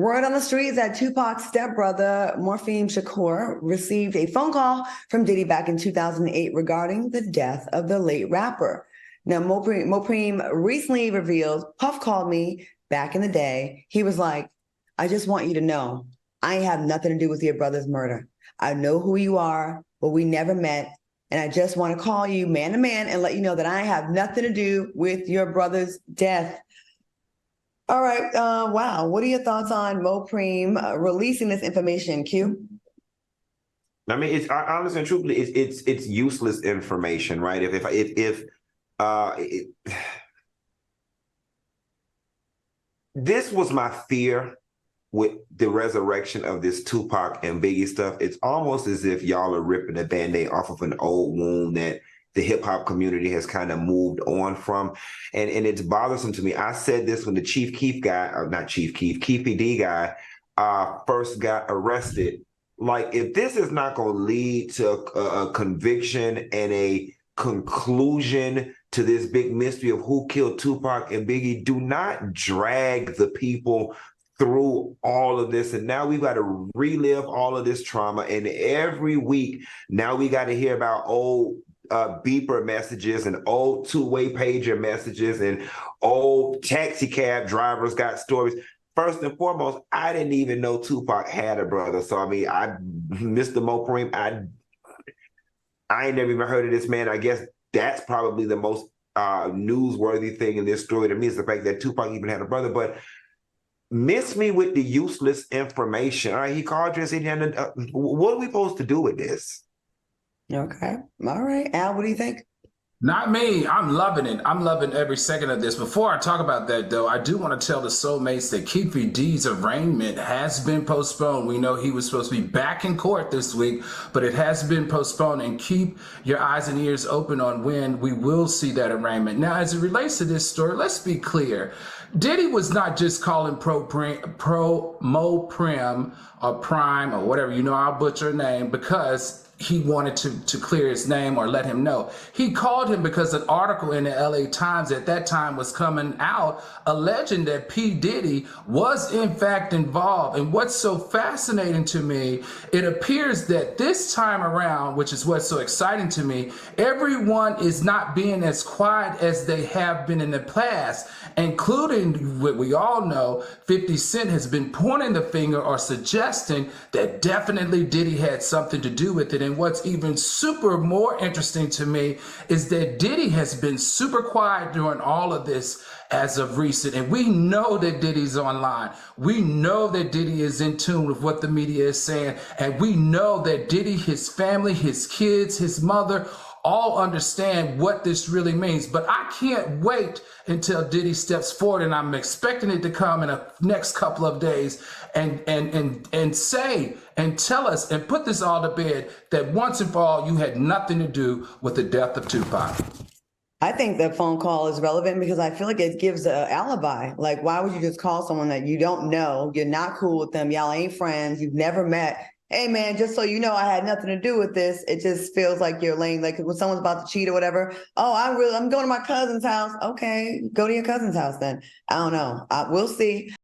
Word on the street is that Tupac's stepbrother, Mopreme Shakur, received a phone call from Diddy back in 2008 regarding the death of the late rapper. Now, Mopreme recently revealed, Puff called me back in the day. He was like, I just want you to know, I ain't have nothing to do with your brother's murder. I know who you are, but we never met. And I just want to call you man to man and let you know that I have nothing to do with your brother's death. All right. Wow. What are your thoughts on Mopreme releasing this information, Q? I mean, it's honestly and truthfully, it's useless information, right? This was my fear with the resurrection of this Tupac and Biggie stuff. It's almost as if y'all are ripping the Band-Aid off of an old wound that the hip hop community has kind of moved on from. And it's bothersome to me. I said this when the Chief Keef guy, or not Chief Keef, Keef PD guy, first got arrested. Like, if this is not going to lead to a conviction and a conclusion to this big mystery of who killed Tupac and Biggie, do not drag the people through all of this. And now we've got to relive all of this trauma. And every week, now we got to hear about old beeper messages and old two-way pager messages and old taxi cab drivers got stories. First and foremost, I didn't even know Tupac had a brother. So, I mean, Mr. Mopreme, I ain't never even heard of this man. I guess that's probably the most newsworthy thing in this story to me is the fact that Tupac even had a brother. But miss me with the useless information. All right, he called you and said, what are we supposed to do with this? Okay. All right. Al, what do you think? Not me. I'm loving it. I'm loving every second of this. Before I talk about that, though, I do want to tell the soulmates that Keefe D's arraignment has been postponed. We know he was supposed to be back in court this week, but it has been postponed. And keep your eyes and ears open on when we will see that arraignment. Now, as it relates to this story, let's be clear. Diddy was not just calling Mopreme or Prime or whatever, I'll butcher her name, because he wanted to clear his name or let him know. He called him because an article in the LA Times at that time was coming out alleging that P. Diddy was in fact involved. And what's so fascinating to me, it appears that this time around, which is what's so exciting to me, everyone is not being as quiet as they have been in the past, including what we all know, 50 Cent has been pointing the finger or suggesting that definitely Diddy had something to do with it. And what's even more interesting to me is that Diddy has been super quiet during all of this as of recent. And we know that Diddy's online. We know that Diddy is in tune with what the media is saying. And we know that Diddy, his family, his kids, his mother, all understand what this really means. But I can't wait until Diddy steps forward, and I'm expecting it to come in the next couple of days and say and tell us and put this all to bed that once and for all, you had nothing to do with the death of Tupac. I think the phone call is relevant because I feel like it gives an alibi. Like, why would you just call someone that you don't know? You're not cool with them. Y'all ain't friends. You've never met. Hey, man, just so you know, I had nothing to do with this. It just feels like you're laying, like when someone's about to cheat or whatever. Oh, I'm going to my cousin's house. Okay, go to your cousin's house then. I don't know. We'll see.